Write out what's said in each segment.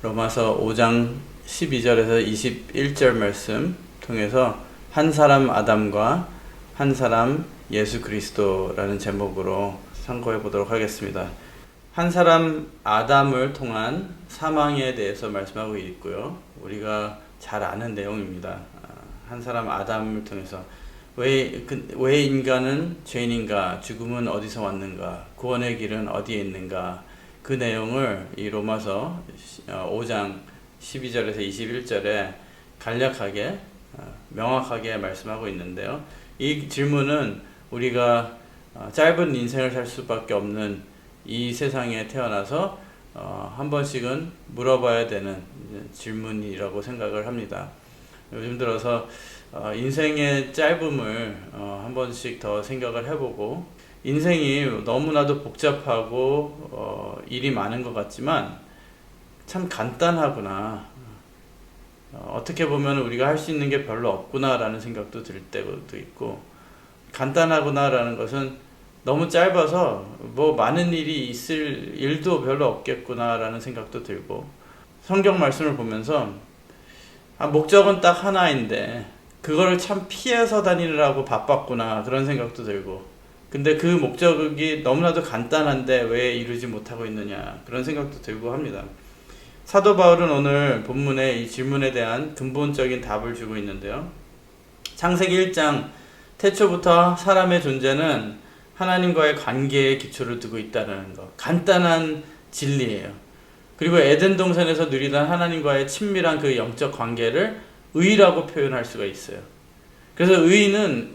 로마서 5장 12절에서 21절 말씀 통해서 한 사람 아담과 한 사람 예수 그리스도라는 제목으로 상고해 보도록 하겠습니다. 한 사람 아담을 통한 사망에 대해서 말씀하고 있고요. 우리가 잘 아는 내용입니다. 한 사람 아담을 통해서 왜 인간은 죄인인가? 죽음은 어디서 왔는가? 구원의 길은 어디에 있는가? 그 내용을 이 로마서 5장 12절에서 21절에 간략하게 명확하게 말씀하고 있는데요. 이 질문은 우리가 짧은 인생을 살 수밖에 없는 이 세상에 태어나서 한 번씩은 물어봐야 되는 질문이라고 생각을 합니다. 요즘 들어서 인생의 짧음을 한 번씩 더 생각을 해보고, 인생이 너무나도 복잡하고 일이 많은 것 같지만 참 간단하구나, 어떻게 보면 우리가 할 수 있는 게 별로 없구나 라는 생각도 들 때도 있고, 간단하구나 라는 것은 너무 짧아서 뭐 많은 일이 있을 일도 별로 없겠구나 라는 생각도 들고, 성경 말씀을 보면서 목적은 딱 하나인데 그거를 참 피해서 다니느라고 바빴구나 그런 생각도 들고, 근데 그 목적이 너무나도 간단한데 왜 이루지 못하고 있느냐 그런 생각도 들고 합니다. 사도 바울은 오늘 본문의 이 질문에 대한 근본적인 답을 주고 있는데요. 창세기 1장 태초부터 사람의 존재는 하나님과의 관계에 기초를 두고 있다는 것, 간단한 진리예요. 그리고 에덴 동산에서 누리던 하나님과의 친밀한 그 영적 관계를 의라고 표현할 수가 있어요. 그래서 의는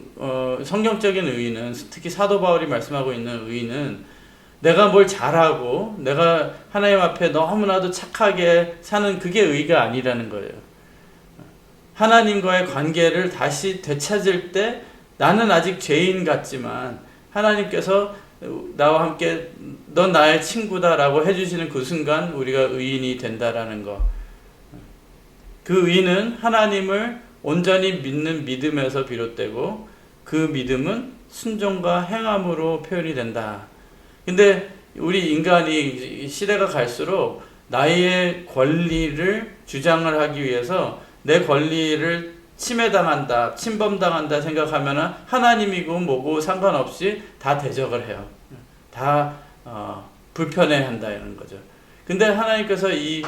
성경적인 의는, 특히 사도 바울이 말씀하고 있는 의는 내가 뭘 잘하고 내가 하나님 앞에 너무나도 착하게 사는 그게 의가 아니라는 거예요. 하나님과의 관계를 다시 되찾을 때 나는 아직 죄인 같지만 하나님께서 나와 함께 넌 나의 친구다라고 해주시는 그 순간 우리가 의인이 된다라는 것. 그 의는 하나님을 온전히 믿는 믿음에서 비롯되고, 그 믿음은 순종과 행함으로 표현이 된다. 근데 우리 인간이 시대가 갈수록 나의 권리를 주장을 하기 위해서 내 권리를 침해당한다, 침범당한다 생각하면 하나님이고 뭐고 상관없이 다 대적을 해요. 다 불편해한다 이런 거죠. 근데 하나님께서 이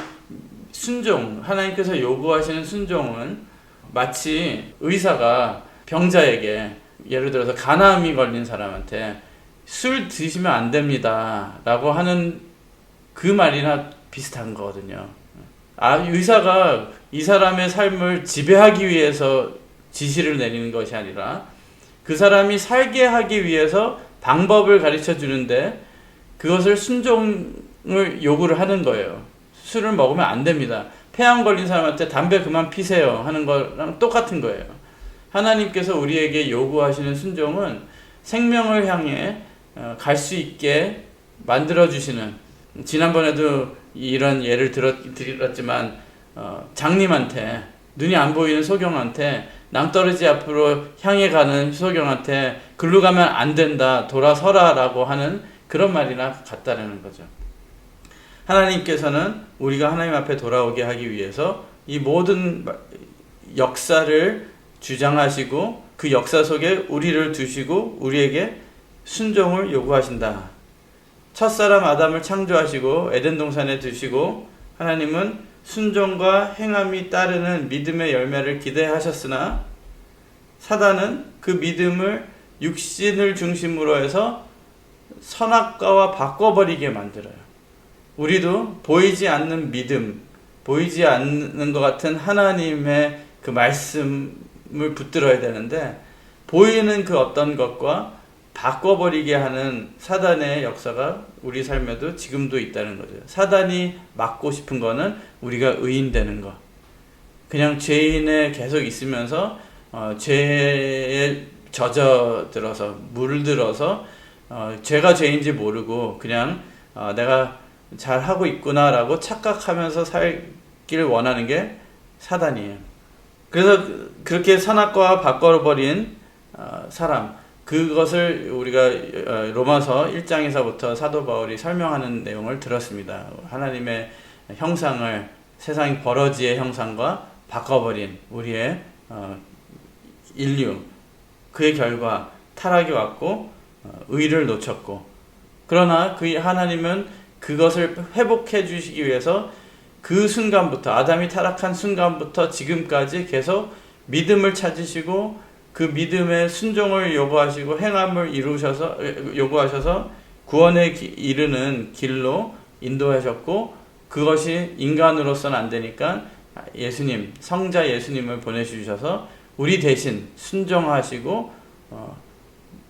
순종, 하나님께서 요구하시는 순종은 마치 의사가 병자에게, 예를 들어서 간암이 걸린 사람한테 술 드시면 안 됩니다 라고 하는 그 말이나 비슷한 거거든요. 의사가 이 사람의 삶을 지배하기 위해서 지시를 내리는 것이 아니라 그 사람이 살게 하기 위해서 방법을 가르쳐 주는데 그것을 순종을 요구를 하는 거예요. 술을 먹으면 안 됩니다. 폐암 걸린 사람한테 담배 그만 피세요 하는 거랑 똑같은 거예요. 하나님께서 우리에게 요구하시는 순종은 생명을 향해 갈 수 있게 만들어주시는, 지난번에도 이런 예를 드렸지만 장님한테, 눈이 안 보이는 소경한테, 낭떠러지 앞으로 향해 가는 소경한테 글로 가면 안 된다, 돌아서라 라고 하는 그런 말이나 같다라는 거죠. 하나님께서는 우리가 하나님 앞에 돌아오게 하기 위해서 이 모든 역사를 주장하시고 그 역사 속에 우리를 두시고 우리에게 순종을 요구하신다. 첫사람 아담을 창조하시고 에덴 동산에 두시고 하나님은 순종과 행함이 따르는 믿음의 열매를 기대하셨으나 사단은 그 믿음을 육신을 중심으로 해서 선악과와 바꿔버리게 만들어요. 우리도 보이지 않는 믿음, 보이지 않는 것 같은 하나님의 그 말씀을 붙들어야 되는데, 보이는 그 어떤 것과 바꿔버리게 하는 사단의 역사가 우리 삶에도 지금도 있다는 거죠. 사단이 막고 싶은 거는 우리가 의인 되는 거. 그냥 죄인에 계속 있으면서 죄에 젖어들어서 물들어서 죄가 죄인지 모르고 그냥 내가 잘하고 있구나라고 착각하면서 살기를 원하는 게 사단이에요. 그래서 그렇게 선악과와 바꿔버린 사람, 그것을 우리가 로마서 1장에서부터 사도 바울이 설명하는 내용을 들었습니다. 하나님의 형상을 세상 버러지의 형상과 바꿔버린 우리의 인류, 그의 결과 타락이 왔고 의를 놓쳤고, 그러나 그 하나님은 그것을 회복해 주시기 위해서 그 순간부터, 아담이 타락한 순간부터 지금까지 계속 믿음을 찾으시고 그 믿음의 순종을 요구하시고 행함을 요구하셔서 구원에 이르는 길로 인도하셨고, 그것이 인간으로서는 안 되니까 예수님, 성자 예수님을 보내주셔서 우리 대신 순종하시고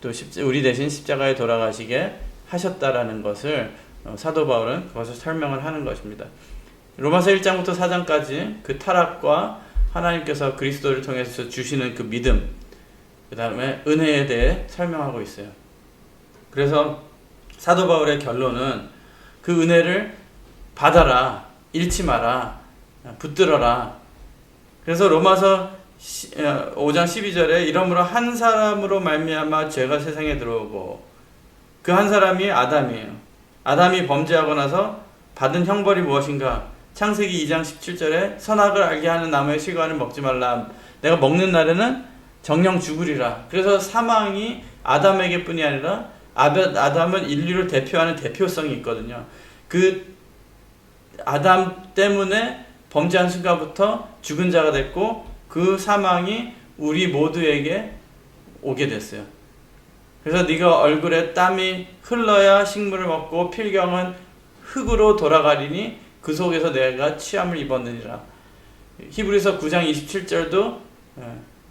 또 우리 대신 십자가에 돌아가시게 하셨다라는 것을 사도 바울은 그것을 설명을 하는 것입니다. 로마서 1장부터 4장까지 그 타락과 하나님께서 그리스도를 통해서 주시는 그 믿음, 그 다음에 은혜에 대해 설명하고 있어요. 그래서 사도 바울의 결론은 그 은혜를 받아라, 잃지 마라, 붙들어라. 그래서 로마서 5장 12절에 이러므로 한 사람으로 말미암아 죄가 세상에 들어오고, 그 한 사람이 아담이에요. 아담이 범죄하고 나서 받은 형벌이 무엇인가? 창세기 2장 17절에 선악을 알게 하는 나무의 실과는 먹지 말라. 내가 먹는 날에는 정령 죽으리라. 그래서 사망이 아담에게 뿐이 아니라 아담은 인류를 대표하는 대표성이 있거든요. 그 아담 때문에 범죄한 순간부터 죽은 자가 됐고, 그 사망이 우리 모두에게 오게 됐어요. 그래서 네가 얼굴에 땀이 흘러야 식물을 먹고 필경은 흙으로 돌아가리니 그 속에서 내가 취함을 입었느니라. 히브리서 9장 27절도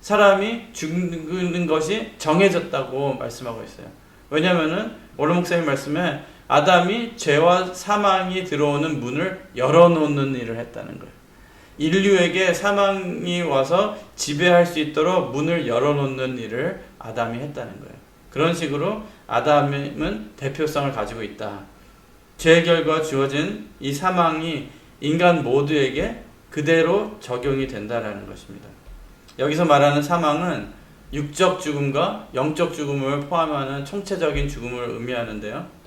사람이 죽는 것이 정해졌다고 말씀하고 있어요. 왜냐하면은 오늘 목사님 말씀에 아담이 죄와 사망이 들어오는 문을 열어놓는 일을 했다는 거예요. 인류에게 사망이 와서 지배할 수 있도록 문을 열어놓는 일을 아담이 했다는 거예요. 그런 식으로 아담은 대표성을 가지고 있다. 죄의 결과 주어진 이 사망이 인간 모두에게 그대로 적용이 된다라는 것입니다. 여기서 말하는 사망은 육적 죽음과 영적 죽음을 포함하는 총체적인 죽음을 의미하는데요.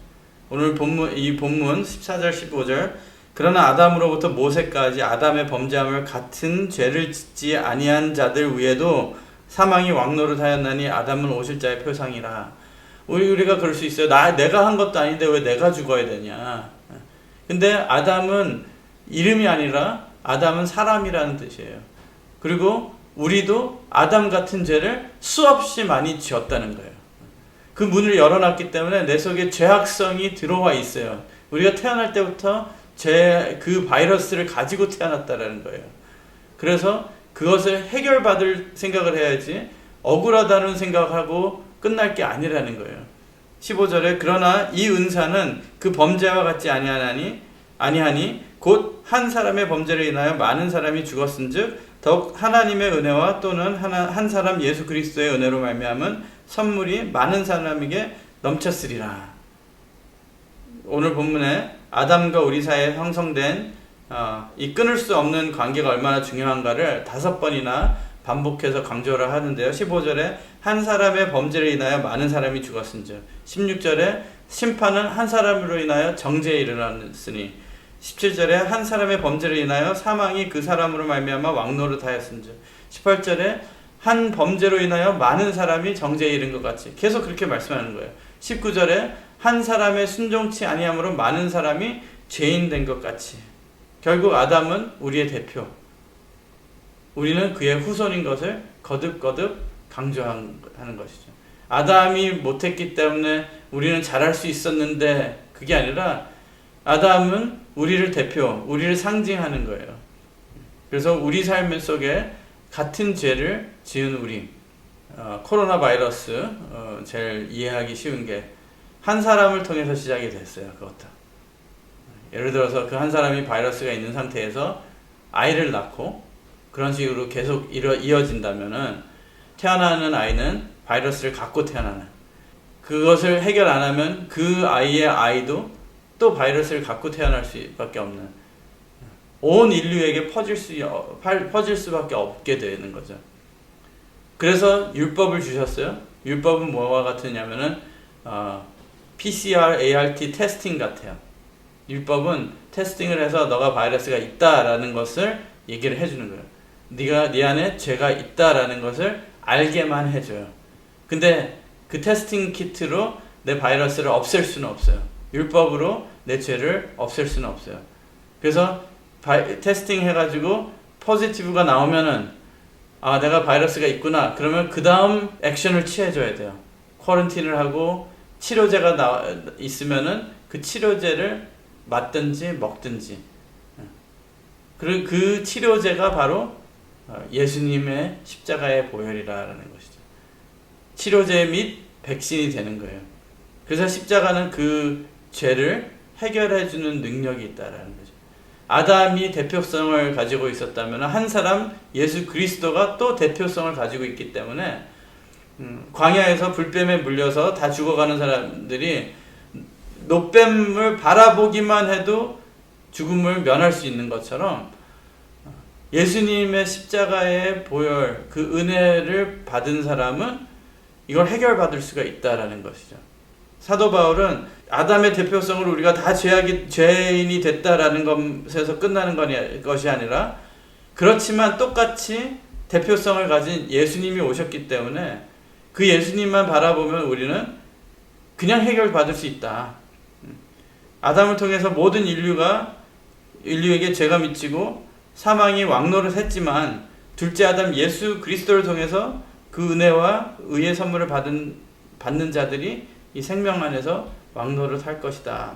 오늘 이 본문 14절 15절, 그러나 아담으로부터 모세까지 아담의 범죄함을 같은 죄를 짓지 아니한 자들 위에도 사망이 왕노릇하였나니 아담은 오실 자의 표상이라. 우리가 그럴 수 있어요. 내가 한 것도 아닌데 왜 내가 죽어야 되냐. 근데 아담은 이름이 아니라 아담은 사람이라는 뜻이에요. 그리고 우리도 아담 같은 죄를 수없이 많이 지었다는 거예요. 그 문을 열어놨기 때문에 내 속에 죄악성이 들어와 있어요. 우리가 태어날 때부터 그 바이러스를 가지고 태어났다는 거예요. 그래서 그것을 해결받을 생각을 해야지 억울하다는 생각하고 끝날 게 아니라는 거예요. 15절에 그러나 이 은사는 그 범죄와 같지 아니하니 곧 한 사람의 범죄를 인하여 많은 사람이 죽었은즉 더욱 하나님의 은혜와 또는 한 사람 예수 그리스도의 은혜로 말미암은 선물이 많은 사람에게 넘쳤으리라. 오늘 본문에 아담과 우리 사이에 형성된 이 끊을 수 없는 관계가 얼마나 중요한가를 5번이나 반복해서 강조를 하는데요. 15절에 한 사람의 범죄를 인하여 많은 사람이 죽었은즉, 16절에 심판은 한 사람으로 인하여 정죄에 일어났으니, 17절에 한 사람의 범죄를 인하여 사망이 그 사람으로 말미암아 왕노릇하였은즉, 18절에 한 범죄로 인하여 많은 사람이 정죄에 이른 것 같이 계속 그렇게 말씀하는 거예요. 19절에 한 사람의 순종치 아니함으로 많은 사람이 죄인 된 것 같이. 결국 아담은 우리의 대표, 우리는 그의 후손인 것을 거듭거듭 강조하는 것이죠. 아담이 못했기 때문에 우리는 잘할 수 있었는데, 그게 아니라 아담은 우리를 우리를 상징하는 거예요. 그래서 우리 삶 속에 같은 죄를 지은 우리, 코로나 바이러스 제일 이해하기 쉬운 게 한 사람을 통해서 시작이 됐어요. 그것도 예를 들어서 그 한 사람이 바이러스가 있는 상태에서 아이를 낳고 그런 식으로 계속 이어진다면은 태어나는 아이는 바이러스를 갖고 태어나는, 그것을 해결 안 하면 그 아이의 아이도 또 바이러스를 갖고 태어날 수밖에 없는, 온 인류에게 퍼질 수밖에 없게 되는 거죠. 그래서 율법을 주셨어요. 율법은 뭐와 같으냐면은 PCR, ART 테스팅 같아요. 율법은 테스팅을 해서 너가 바이러스가 있다라는 것을 얘기를 해주는 거예요. 네 안에 죄가 있다라는 것을 알게만 해줘요. 근데 그 테스팅 키트로 내 바이러스를 없앨 수는 없어요. 율법으로 내 죄를 없앨 수는 없어요. 그래서 테스팅 해가지고 포지티브가 나오면은 내가 바이러스가 있구나. 그러면 그 다음 액션을 취해줘야 돼요. 쿼런틴을 하고 치료제가 있으면은 그 치료제를 맞든지 먹든지. 그리고 그 치료제가 바로 예수님의 십자가의 보혈이라는 것이죠. 치료제 및 백신이 되는 거예요. 그래서 십자가는 그 죄를 해결해주는 능력이 있다라는 거죠. 아담이 대표성을 가지고 있었다면 한 사람 예수 그리스도가 또 대표성을 가지고 있기 때문에 광야에서 불뱀에 물려서 다 죽어가는 사람들이 노뱀을 바라보기만 해도 죽음을 면할 수 있는 것처럼 예수님의 십자가의 보혈, 그 은혜를 받은 사람은 이걸 해결받을 수가 있다라는 것이죠. 사도 바울은 아담의 대표성으로 우리가 다 죄인이 됐다라는 것에서 끝나는 것이 아니라, 그렇지만 똑같이 대표성을 가진 예수님이 오셨기 때문에 그 예수님만 바라보면 우리는 그냥 해결받을 수 있다. 아담을 통해서 모든 인류에게 죄가 미치고 사망이 왕노를 했지만 둘째 아담 예수 그리스도를 통해서 그 은혜와 의의 선물을 받는 자들이 이 생명 안에서 왕노를 할 것이다.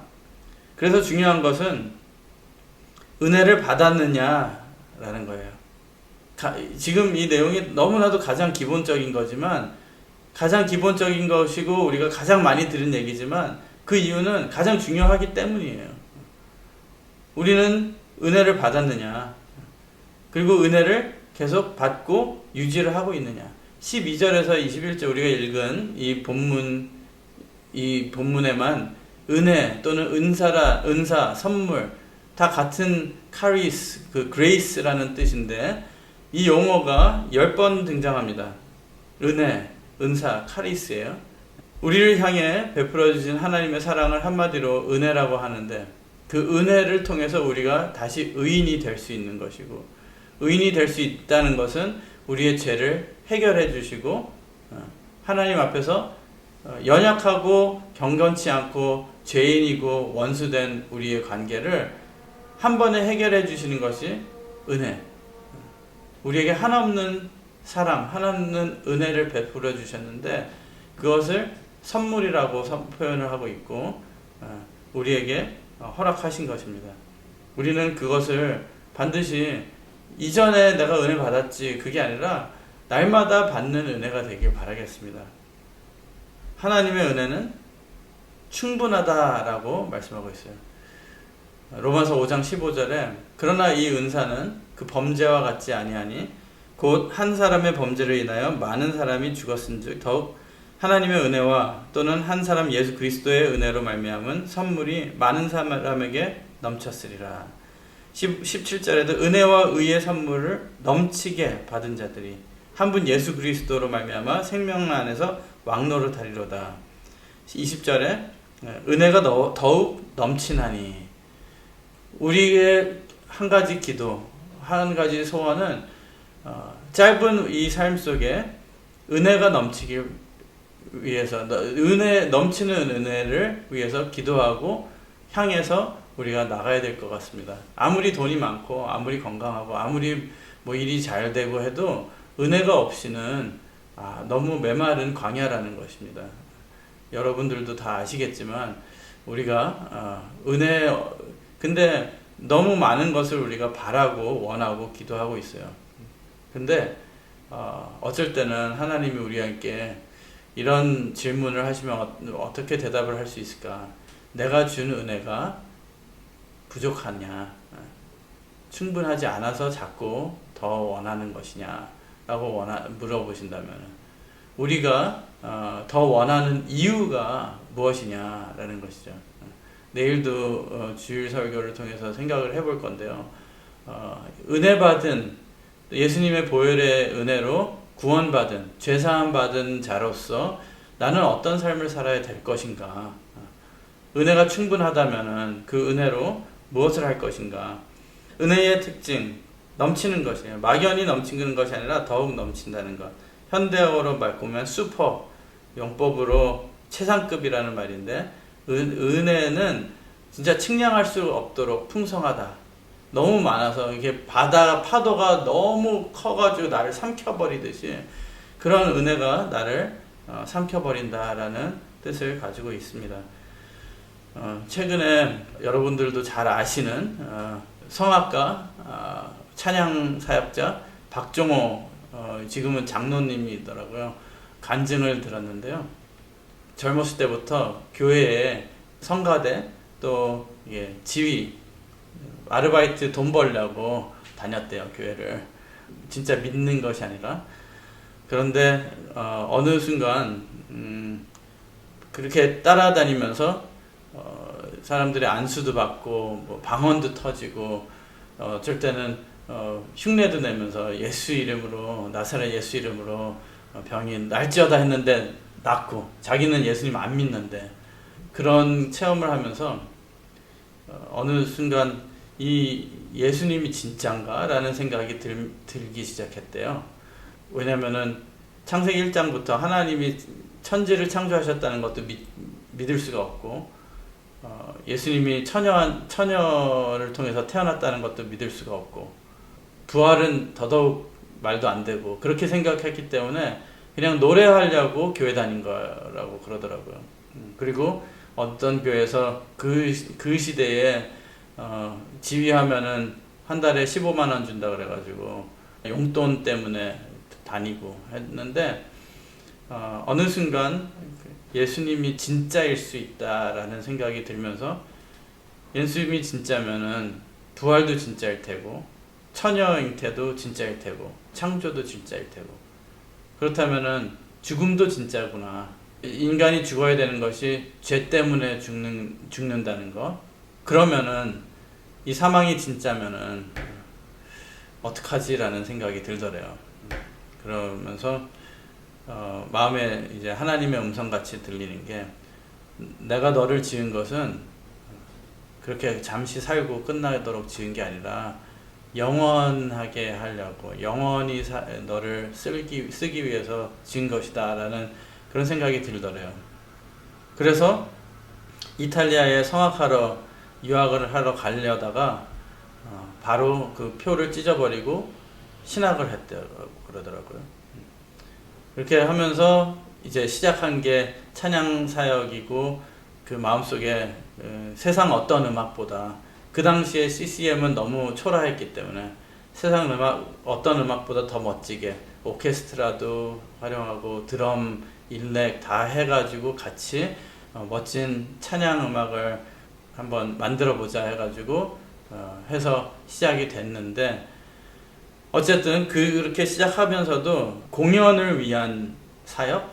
그래서 중요한 것은 은혜를 받았느냐라는 거예요. 지금 이 내용이 너무나도 가장 기본적인 거지만, 가장 기본적인 것이고 우리가 가장 많이 들은 얘기지만 그 이유는 가장 중요하기 때문이에요. 우리는 은혜를 받았느냐, 그리고 은혜를 계속 받고 유지를 하고 있느냐. 12절에서 21절 우리가 읽은 이 본문에만 은혜 또는 은사, 선물 다 같은 카리스, 그레이스라는 뜻인데 이 용어가 10번 등장합니다. 은혜, 은사, 카리스예요. 우리를 향해 베풀어 주신 하나님의 사랑을 한마디로 은혜라고 하는데, 그 은혜를 통해서 우리가 다시 의인이 될 수 있는 것이고, 의인이 될 수 있다는 것은 우리의 죄를 해결해 주시고 하나님 앞에서 연약하고 경건치 않고 죄인이고 원수된 우리의 관계를 한 번에 해결해 주시는 것이 은혜. 우리에게 한없는 사랑, 한없는 은혜를 베풀어 주셨는데 그것을 선물이라고 표현을 하고 있고 우리에게 허락하신 것입니다. 우리는 그것을 반드시 이전에 내가 은혜 받았지 그게 아니라 날마다 받는 은혜가 되길 바라겠습니다. 하나님의 은혜는 충분하다라고 말씀하고 있어요. 로마서 5장 15절에 그러나 이 은사는 그 범죄와 같지 아니하니 곧 한 사람의 범죄로 인하여 많은 사람이 죽었은즉 더욱 하나님의 은혜와 또는 한 사람 예수 그리스도의 은혜로 말미암은 선물이 많은 사람에게 넘쳤으리라. 17절에도 은혜와 의의 선물을 넘치게 받은 자들이 한 분 예수 그리스도로 말미암아 생명 안에서 왕노릇 하리로다. 20절에 은혜가 더욱 넘치나니. 우리의 한 가지 기도, 한 가지 소원은 짧은 이 삶 속에 은혜가 넘치길 위해서, 넘치는 은혜를 위해서 기도하고 향해서 우리가 나가야 될 것 같습니다. 아무리 돈이 많고 아무리 건강하고 아무리 일이 잘 되고 해도 은혜가 없이는 너무 메마른 광야라는 것입니다. 여러분들도 다 아시겠지만 우리가 근데 너무 많은 것을 우리가 바라고 원하고 기도하고 있어요. 근데 어쩔 때는 하나님이 우리에게 이런 질문을 하시면 어떻게 대답을 할 수 있을까? 내가 준 은혜가 부족하냐? 충분하지 않아서 자꾸 더 원하는 것이냐? 라고 물어보신다면 우리가 더 원하는 이유가 무엇이냐라는 것이죠. 내일도 주일 설교를 통해서 생각을 해볼 건데요. 은혜 받은 예수님의 보혈의 은혜로 구원받은 죄사함 받은 자로서 나는 어떤 삶을 살아야 될 것인가? 은혜가 충분하다면은 그 은혜로 무엇을 할 것인가? 은혜의 특징, 넘치는 것이에요. 막연히 넘치는 것이 아니라 더욱 넘친다는 것. 현대어로 바꾸면 슈퍼, 용법으로 최상급이라는 말인데, 은혜는 진짜 측량할 수 없도록 풍성하다. 너무 많아서 이게 파도가 너무 커가지고 나를 삼켜버리듯이 그런 은혜가 나를 삼켜버린다라는 뜻을 가지고 있습니다. 최근에 여러분들도 잘 아시는 성악가, 찬양 사역자 박종호, 지금은 장로님이더라고요. 간증을 들었는데요. 젊었을 때부터 교회에 성가대 또 지휘, 아르바이트 돈 벌려고 다녔대요, 교회를. 진짜 믿는 것이 아니라. 그런데 어느 순간 그렇게 따라다니면서 사람들의 안수도 받고 뭐 방언도 터지고 어쩔 때는 흉내도 내면서 예수 이름으로, 나사렛 예수 이름으로 병이 날지어다 했는데 낫고, 자기는 예수님 안 믿는데, 그런 체험을 하면서 어느 순간 이 예수님이 진짠가? 라는 생각이 들기 시작했대요. 왜냐면은 창세기 1장부터 하나님이 천지를 창조하셨다는 것도 믿을 수가 없고, 예수님이 처녀를 통해서 태어났다는 것도 믿을 수가 없고, 부활은 더더욱 말도 안 되고, 그렇게 생각했기 때문에 그냥 노래하려고 교회 다닌 거라고 그러더라고요. 그리고 어떤 교회에서 그 시대에 지휘하면은 한 달에 15만 원 준다 그래가지고 용돈 때문에 다니고 했는데, 어느 순간 예수님이 진짜일 수 있다라는 생각이 들면서, 예수님이 진짜면은 부활도 진짜일 테고, 처녀 잉태도 진짜일 테고, 창조도 진짜일 테고, 그렇다면은 죽음도 진짜구나. 인간이 죽어야 되는 것이 죄 때문에 죽는다는 것. 그러면은 이 사망이 진짜면은 어떡하지라는 생각이 들더래요. 그러면서 마음에 이제 하나님의 음성같이 들리는 게, 내가 너를 지은 것은 그렇게 잠시 살고 끝나도록 지은 게 아니라 영원하게 하려고, 영원히 너를 쓰기 위해서 지은 것이다 라는 그런 생각이 들더래요. 그래서 이탈리아에 성악하러 유학을 하러 가려다가 바로 그 표를 찢어버리고 신학을 했다고 그러더라고요. 그렇게 하면서 이제 시작한 게 찬양 사역이고, 그 마음속에 세상 어떤 음악보다, 그 당시에 CCM은 너무 초라했기 때문에 세상 어떤 음악보다 더 멋지게 오케스트라도 활용하고 드럼, 일렉 다 해가지고 같이 멋진 찬양 음악을 한번 만들어 보자 해가지고 해서 시작이 됐는데, 어쨌든 그렇게 시작하면서도 공연을 위한 사역,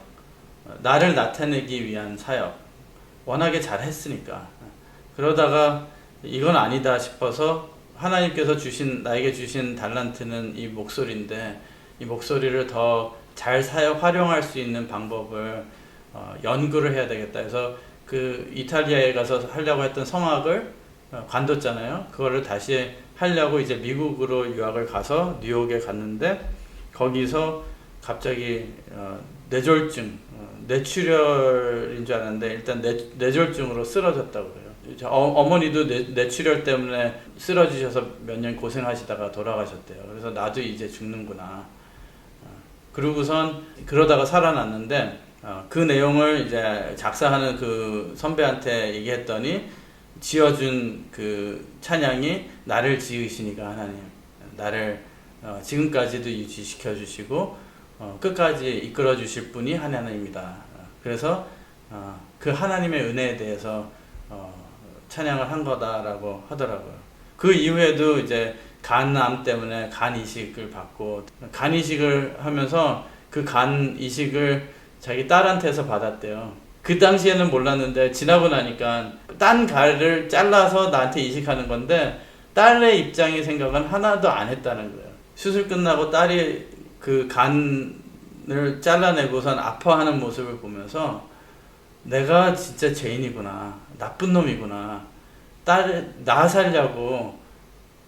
나를 나타내기 위한 사역, 워낙에 잘했으니까. 그러다가 이건 아니다 싶어서 하나님께서 나에게 주신 달란트는 이 목소리인데, 이 목소리를 더 잘 활용할 수 있는 방법을 연구를 해야 되겠다 해서 그 이탈리아에 가서 하려고 했던 성악을 관뒀잖아요. 그거를 다시 하려고 이제 미국으로 유학을 가서 뉴욕에 갔는데, 거기서 갑자기 뇌졸중, 뇌출혈인 줄 알았는데 일단 뇌졸중으로 쓰러졌다고 그래요. 어머니도 뇌출혈 때문에 쓰러지셔서 몇 년 고생하시다가 돌아가셨대요. 그래서 나도 이제 죽는구나. 그러고선 그러다가 살아났는데, 그 내용을 이제 작사하는 그 선배한테 얘기했더니 지어준 그 찬양이 나를 지으시니까 하나님, 나를 지금까지도 유지시켜 주시고 끝까지 이끌어 주실 분이 하나님입니다. 그래서 그 하나님의 은혜에 대해서 찬양을 한 거다라고 하더라고요. 그 이후에도 이제 간암 때문에 간 이식을 받고, 간 이식을 하면서 그 간 이식을 자기 딸한테서 받았대요. 그 당시에는 몰랐는데 지나고 나니까 딴 간을 잘라서 나한테 이식하는 건데, 딸의 입장의 생각은 하나도 안 했다는 거예요. 수술 끝나고 딸이 그 간을 잘라내고선 아파하는 모습을 보면서 내가 진짜 죄인이구나. 나쁜 놈이구나. 나 살려고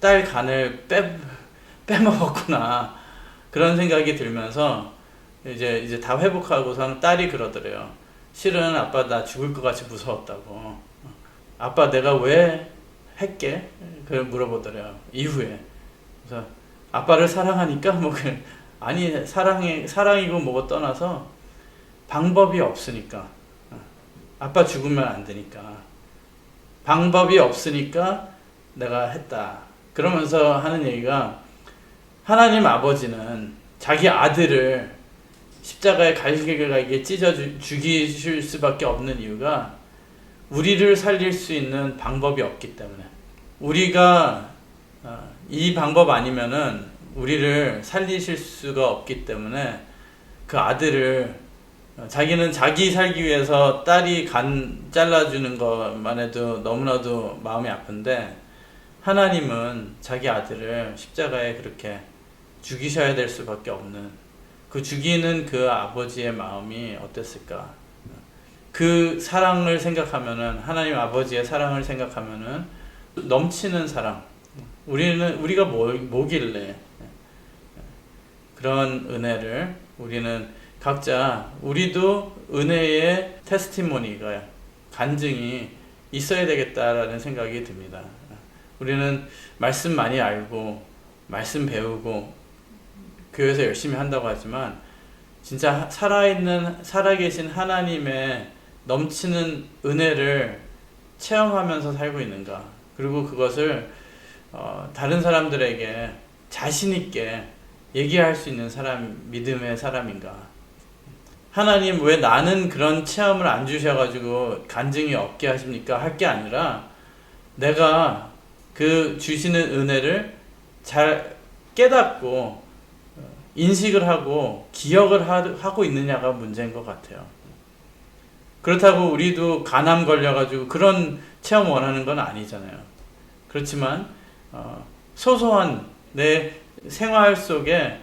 딸 간을 빼먹었구나. 그런 생각이 들면서 이제 다 회복하고선 딸이 그러더래요. 실은 아빠 나 죽을 것 같이 무서웠다고. 아빠 내가 왜 했게? 그걸 물어보더래요. 이후에. 그래서 아빠를 사랑하니까 아니 사랑이고 뭐고 떠나서 방법이 없으니까. 아빠 죽으면 안 되니까. 방법이 없으니까 내가 했다. 그러면서 하는 얘기가 하나님 아버지는 자기 아들을 십자가에 갈기게 찢어 죽이실 수밖에 없는 이유가 우리를 살릴 수 있는 방법이 없기 때문에, 우리가 이 방법 아니면은 우리를 살리실 수가 없기 때문에 그 아들을, 자기는 자기 살기 위해서 딸이 간 잘라주는 것만 해도 너무나도 마음이 아픈데 하나님은 자기 아들을 십자가에 그렇게 죽이셔야 될 수밖에 없는, 그 죽이는 그 아버지의 마음이 어땠을까? 그 사랑을 생각하면은, 하나님 아버지의 사랑을 생각하면은 넘치는 사랑, 우리가 뭐길래 그런 은혜를 우리는 각자, 우리도 은혜의 테스티모니가, 간증이 있어야 되겠다라는 생각이 듭니다. 우리는 말씀 많이 알고 말씀 배우고 교회에서 열심히 한다고 하지만 진짜 살아계신 하나님의 넘치는 은혜를 체험하면서 살고 있는가, 그리고 그것을 다른 사람들에게 자신 있게 얘기할 수 있는 믿음의 사람인가. 하나님 왜 나는 그런 체험을 안 주셔가지고 간증이 없게 하십니까? 할 게 아니라 내가 그 주시는 은혜를 잘 깨닫고 인식을 하고 기억을 하고 있느냐가 문제인 것 같아요. 그렇다고 우리도 간암 걸려가지고 그런 체험 원하는 건 아니잖아요. 그렇지만 소소한 내 생활 속에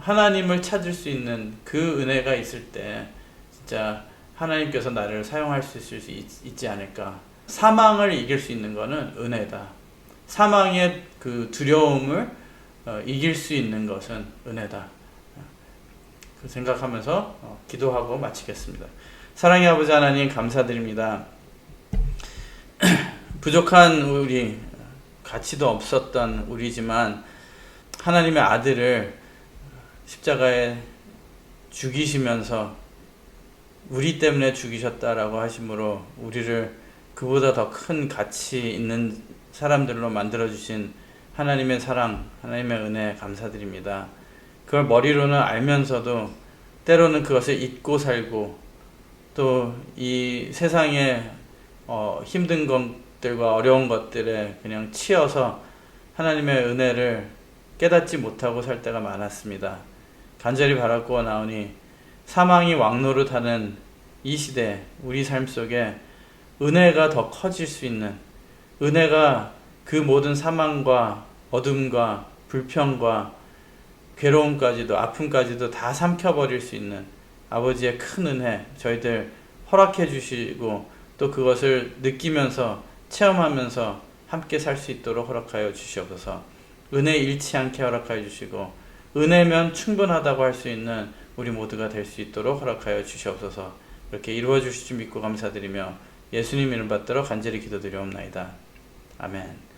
하나님을 찾을 수 있는 그 은혜가 있을 때 진짜 하나님께서 나를 사용할 수 있지 않을까. 사망을 이길 수 있는 것은 은혜다. 사망의 그 두려움을 이길 수 있는 것은 은혜다. 그 생각하면서 기도하고 마치겠습니다. 사랑의 아버지 하나님, 감사드립니다. 부족한 우리, 가치도 없었던 우리지만 하나님의 아들을 십자가에 죽이시면서 우리 때문에 죽이셨다라고 하심으로 우리를 그보다 더 큰 가치 있는 사람들로 만들어주신 하나님의 사랑, 하나님의 은혜 감사드립니다. 그걸 머리로는 알면서도 때로는 그것을 잊고 살고 또 이 세상의 힘든 것들과 어려운 것들에 그냥 치여서 하나님의 은혜를 깨닫지 못하고 살 때가 많았습니다. 간절히 바라고 나오니 사망이 왕노릇하는 이 시대, 우리 삶 속에 은혜가 더 커질 수 있는, 은혜가 그 모든 사망과 어둠과 불평과 괴로움까지도 아픔까지도 다 삼켜버릴 수 있는 아버지의 큰 은혜 저희들 허락해 주시고 또 그것을 느끼면서 체험하면서 함께 살 수 있도록 허락하여 주시옵소서. 은혜 잃지 않게 허락하여 주시고 은혜면 충분하다고 할 수 있는 우리 모두가 될 수 있도록 허락하여 주시옵소서. 이렇게 이루어 주실 줄 믿고 감사드리며 예수님 이름 받들어 간절히 기도드리옵나이다. 아멘.